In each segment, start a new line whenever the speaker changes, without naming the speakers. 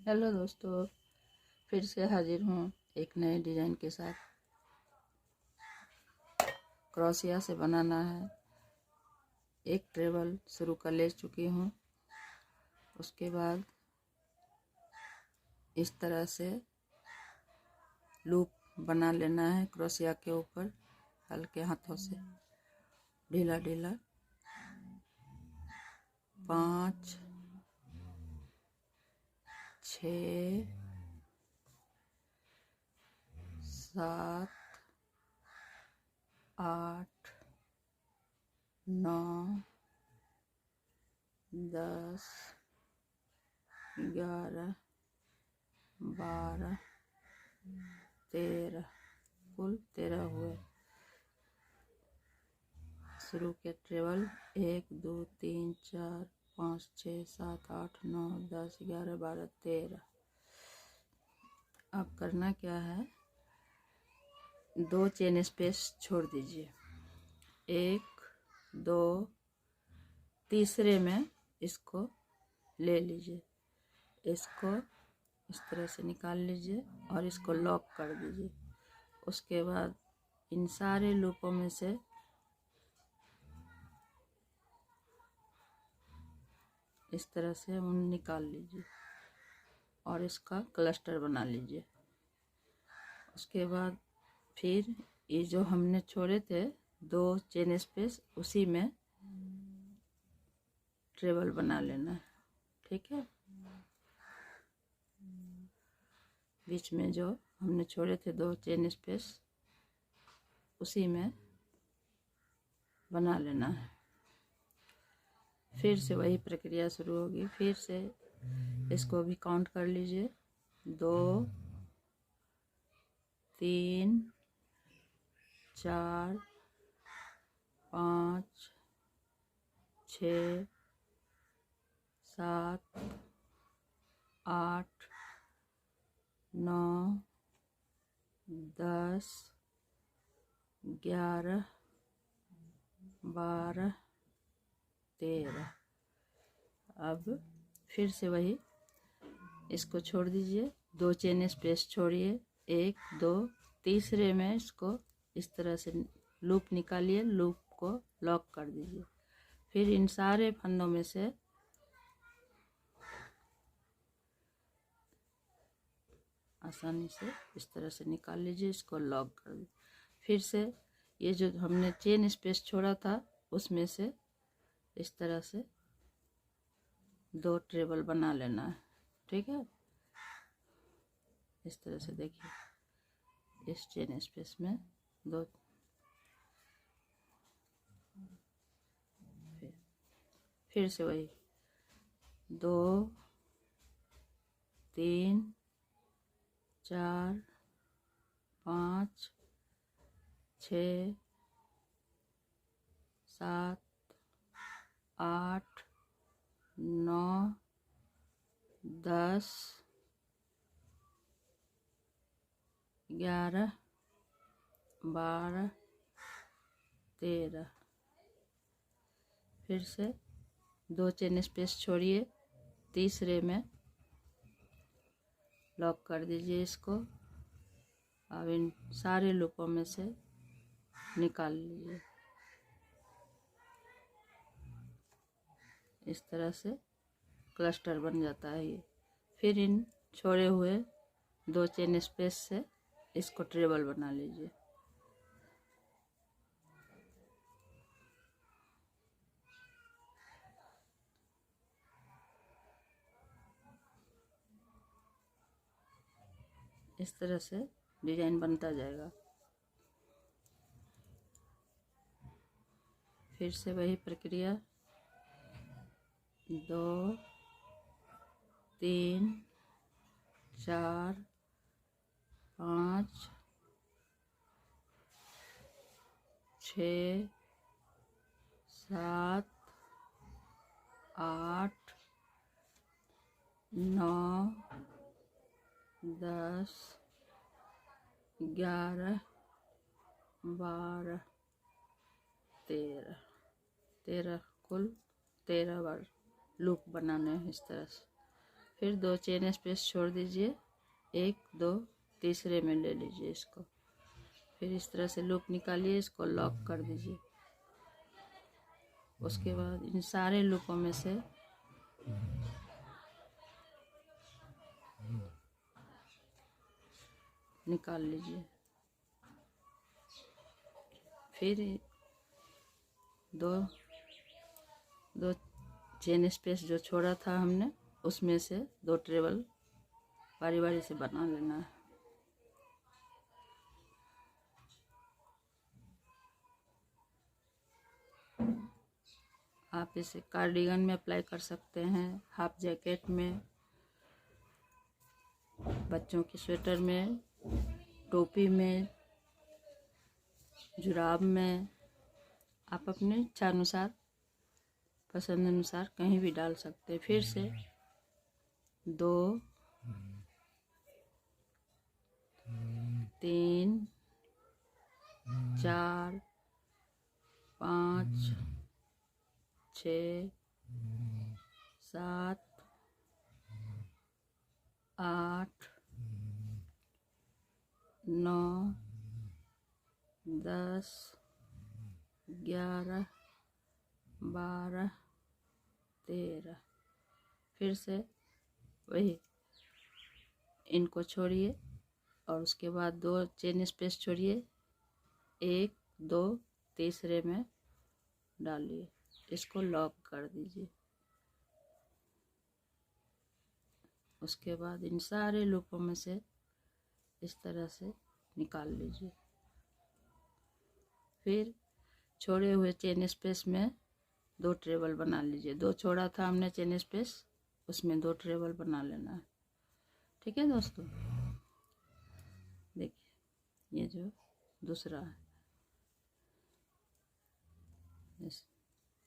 Hello दोस्तों, फिर से हाजिर हूँ एक नए डिज़ाइन के साथ। क्रोशिया से बनाना है। एक ट्रेबल शुरू कर ले चुकी हूँ। उसके बाद इस तरह से लूप बना लेना है क्रोशिया के ऊपर, हल्के हाथों से ढीला ढीला। 5 6 7 8 9 10 11 12 13, कुल 13 हुए। शुरू के ट्रेबल 1 2 3 4 5 6 7 8 9 10 11 12 13। अब करना क्या है, 2 चेन स्पेस छोड़ दीजिए। 1 2, तीसरे में इसको ले लीजिए। इसको इस तरह से निकाल लीजिए और इसको लॉक कर दीजिए। उसके बाद इन सारे लूपों में से इस तरह से ऊन निकाल लीजिए और इसका क्लस्टर बना लीजिए। उसके बाद फिर ये जो हमने छोड़े थे 2 चेन स्पेस, उसी में ट्रेबल बना लेना है। ठीक है, बीच में जो हमने छोड़े थे 2 चेन स्पेस, उसी में बना लेना है। फिर से वही प्रक्रिया शुरू होगी। फिर से इसको भी काउंट कर लीजिए। 2 3 4 5 6 7 8 9 10 11 12 13। अब फिर से वही, इसको छोड़ दीजिए, 2 चेन स्पेस छोड़िए, 1 2, तीसरे में इसको इस तरह से लूप निकालिए, लूप को लॉक कर दीजिए। फिर इन सारे फंदों में से आसानी से इस तरह से निकाल लीजिए, इसको लॉक कर दीजिए। फिर से ये जो हमने चेन स्पेस छोड़ा था, उसमें से इस तरह से 2 ट्रेबल बना लेना है। ठीक है, इस तरह से देखिए, इस चेन स्पेस में 2। फिर से वही 2 3 4 5 6 7 8 9 10 11 12 13। फिर से 2 चेन स्पेस छोड़िए, तीसरे में लॉक कर दीजिए इसको। अब इन सारे लूपों में से निकाल लीजिए। इस तरह से क्लस्टर बन जाता है ये। फिर इन छोड़े हुए 2 चेन स्पेस से इसको ट्रेबल बना लीजिए। इस तरह से डिजाइन बनता जाएगा। फिर से वही प्रक्रिया, 2 3 4 5 6 7 8 9 10 11 12 13। 13, कुल 13 बार लूप बनाने हैं इस तरह से। फिर 2 चेन स्पेस छोड़ दीजिए, 1 2 तीसरे में ले लीजिए इसको। फिर इस तरह से लूप निकालिए, इसको लॉक कर दीजिए। उसके बाद इन सारे लूपों में से निकाल लीजिए। फिर दो चेन स्पेस जो छोड़ा था हमने, उसमें से 2 ट्रेबल बारी बारी से बना लेना है। आप इसे कार्डिगन में अप्लाई कर सकते हैं, हाफ जैकेट में, बच्चों की स्वेटर में, टोपी में, जुराब में। आप अपने इच्छा अनुसार, पसंद अनुसार कहीं भी डाल सकते हैं। फिर से 2 3 4 5 6 7 8 9 10 11 12 13। फिर से वही इनको छोड़िए और उसके बाद 2 चेन स्पेस छोड़िए, 1 2 तीसरे में डालिए, इसको लॉक कर दीजिए। उसके बाद इन सारे लूपों में से इस तरह से निकाल लीजिए। फिर छोड़े हुए चेन स्पेस में 2 ट्रेबल बना लीजिए। 2 छोड़ा था हमने चेन स्पेस, उसमें 2 ट्रेबल बना लेना है। ठीक है दोस्तों, देखिए ये जो दूसरा है,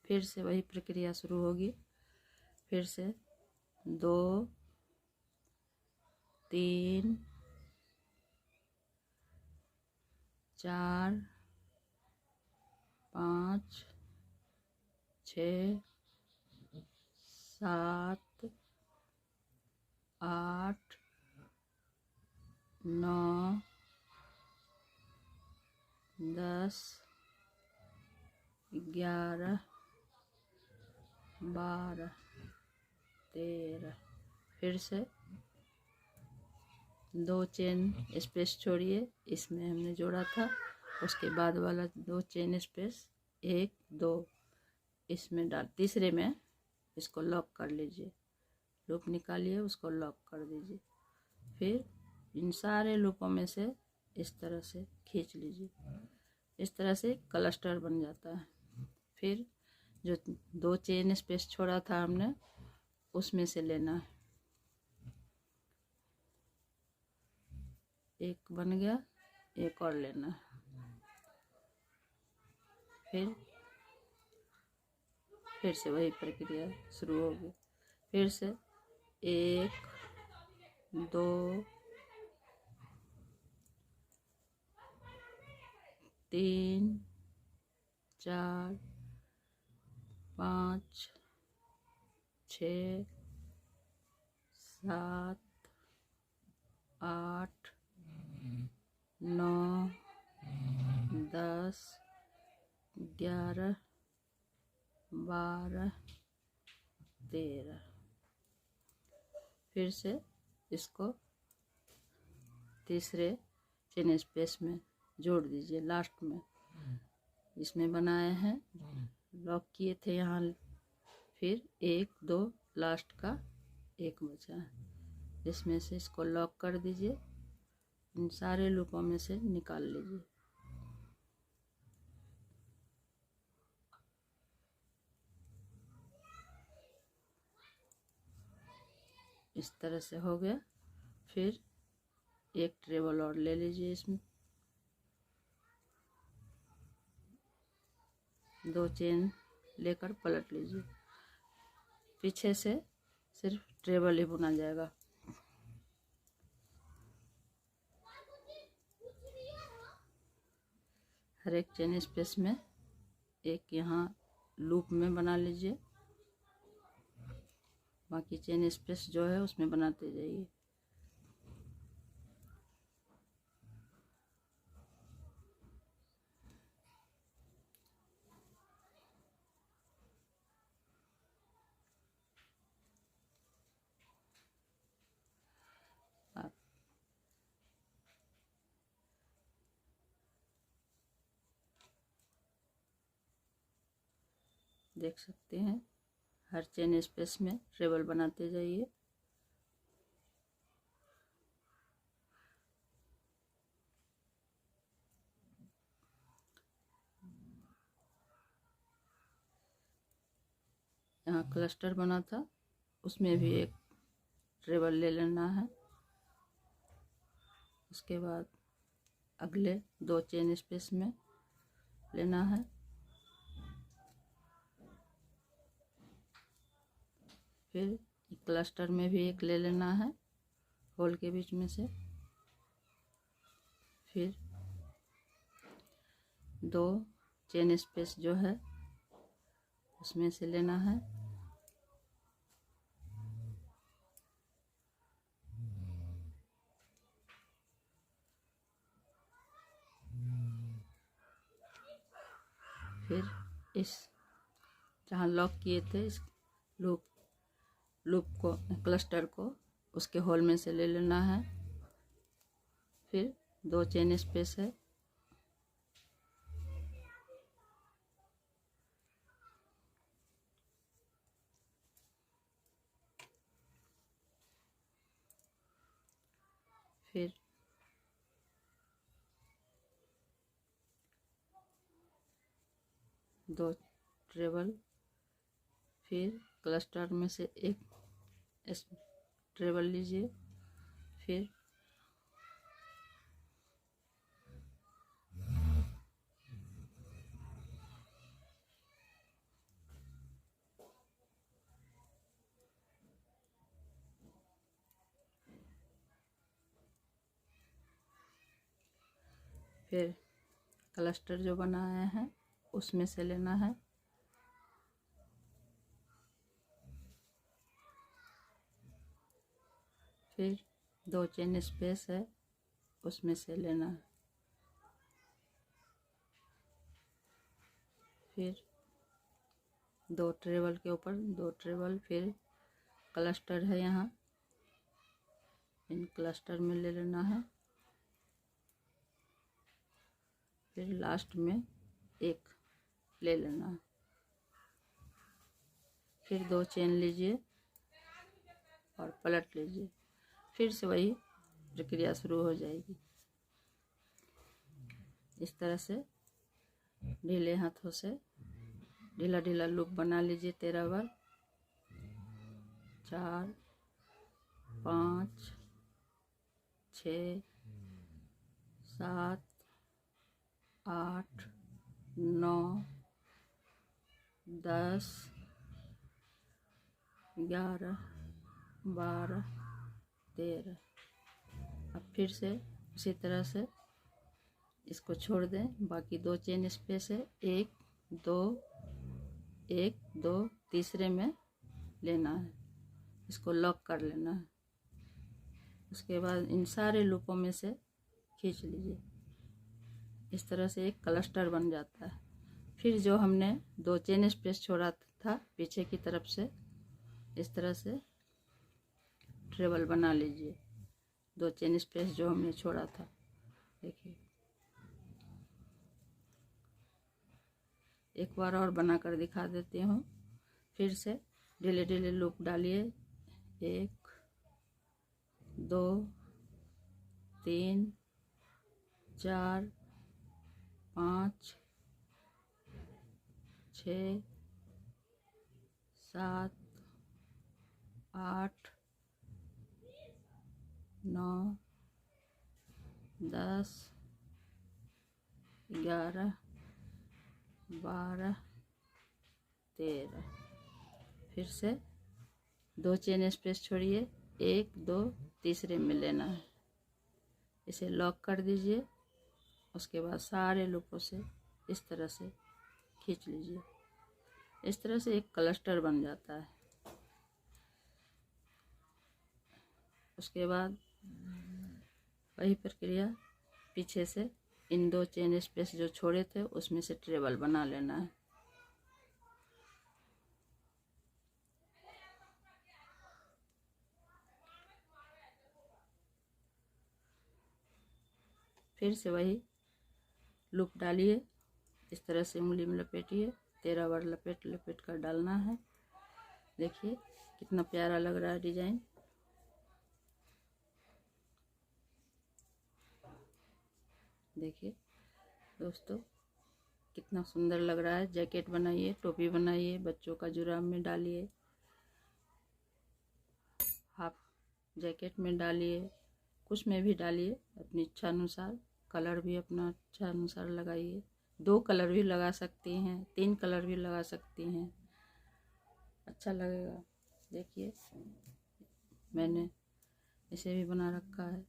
फिर से वही प्रक्रिया शुरू होगी। फिर से 2 3 4 5 6 7 8 9 10 11 12 13। फिर से 2 चेन स्पेस छोड़िए, इसमें हमने जोड़ा था, उसके बाद वाला 2 चेन स्पेस 1 2 इसमें डाल, तीसरे में इसको लॉक कर लीजिए। लूप निकालिए, उसको लॉक कर दीजिए। फिर इन सारे लूपों में से इस तरह से खींच लीजिए। इस तरह से क्लस्टर बन जाता है। फिर जो 2 चेन स्पेस छोड़ा था हमने, उसमें से लेना है। एक बन गया, एक और लेना है। फिर से वही प्रक्रिया शुरू होगी। फिर से 1 2 3 4 5 6 7 8 9 10 11 12 13। फिर से इसको तीसरे चेन स्पेस में जोड़ दीजिए, लास्ट में इसमें बनाए हैं, लॉक किए थे यहाँ। फिर 1 2 लास्ट का एक बचा है, इसमें से इसको लॉक कर दीजिए। इन सारे लूपों में से निकाल लीजिए। इस तरह से हो गया। फिर एक ट्रेबल और ले लीजिए, इसमें 2 चेन लेकर पलट लीजिए। पीछे से सिर्फ ट्रेबल ही बुना जाएगा। हर एक चेन स्पेस में एक यहाँ लूप में बना लीजिए। बाकी चेन स्पेस जो है उसमें बनाते जाइए। आप देख सकते हैं हर चेन स्पेस में ट्रेबल बनाते जाइए। यहाँ क्लस्टर बना था, उसमें भी एक ट्रेबल ले लेना है। उसके बाद अगले 2 चेन स्पेस में लेना है। फिर क्लस्टर में भी एक ले लेना है होल के बीच में से। फिर 2 चेन स्पेस जो है उसमें से लेना है। फिर इस जहाँ लॉक किए थे इस लूप को, क्लस्टर को उसके होल में से ले लेना है। फिर 2 चेन स्पेस है, फिर 2 ट्रेबल, फिर क्लस्टर में से एक ट्रेबल लीजिए। फिर क्लस्टर जो बनाए हैं उसमें से लेना है। फिर 2 चेन स्पेस है उसमें से लेना है। फिर 2 ट्रेबल के ऊपर 2 ट्रेबल, फिर क्लस्टर है यहाँ, इन क्लस्टर में ले लेना है। फिर लास्ट में एक ले लेना है। फिर 2 चेन लीजिए और पलट लीजिए। फिर से वही प्रक्रिया शुरू हो जाएगी। इस तरह से ढीले हाथों से ढीला ढीला लूप बना लीजिए 13 बार। 4 5 6 7 8 9 10 11 12 13। अब फिर से उसी तरह से इसको छोड़ दें। बाकी 2 चेन स्पेस है, 1 2 1 2 तीसरे में लेना है, इसको लॉक कर लेना है। उसके बाद इन सारे लूपों में से खींच लीजिए। इस तरह से एक क्लस्टर बन जाता है। फिर जो हमने 2 चेन स्पेस छोड़ा था पीछे की तरफ से, इस तरह से ट्रेबल बना लीजिए 2 चेन स्पेस जो हमने छोड़ा था। देखिए एक बार और बनाकर दिखा देती हूँ। फिर से ढीले ढीले लूप डालिए। 1 2 3 4 5 6 7 8 9 10 11 12 13। फिर से 2 चेन स्पेस छोड़िए, 1 2 तीसरे में लेना है, इसे लॉक कर दीजिए। उसके बाद सारे लूपों से इस तरह से खींच लीजिए। इस तरह से एक क्लस्टर बन जाता है। उसके बाद वही प्रक्रिया पीछे से इन 2 चेन स्पेस जो छोड़े थे उसमें से ट्रेबल बना लेना है। फिर से वही लूप डालिए, इस तरह से उंगली में लपेटिए, 13 बार लपेट लपेट कर डालना है। देखिए कितना प्यारा लग रहा है डिजाइन। देखिए दोस्तों कितना सुंदर लग रहा है। जैकेट बनाइए, टोपी बनाइए, बच्चों का जुराब में डालिए, हाफ जैकेट में डालिए, कुछ में भी डालिए अपनी इच्छा अनुसार। कलर भी अपना इच्छा अनुसार लगाइए। 2 कलर भी लगा सकती हैं, 3 कलर भी लगा सकती हैं, अच्छा लगेगा। देखिए मैंने इसे भी बना रखा है।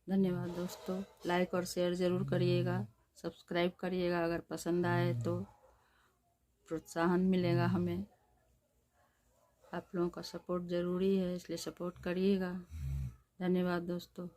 धन्यवाद दोस्तों। लाइक और शेयर ज़रूर करिएगा, सब्सक्राइब करिएगा। अगर पसंद आए तो प्रोत्साहन मिलेगा हमें। आप लोगों का सपोर्ट ज़रूरी है, इसलिए सपोर्ट करिएगा। धन्यवाद दोस्तों।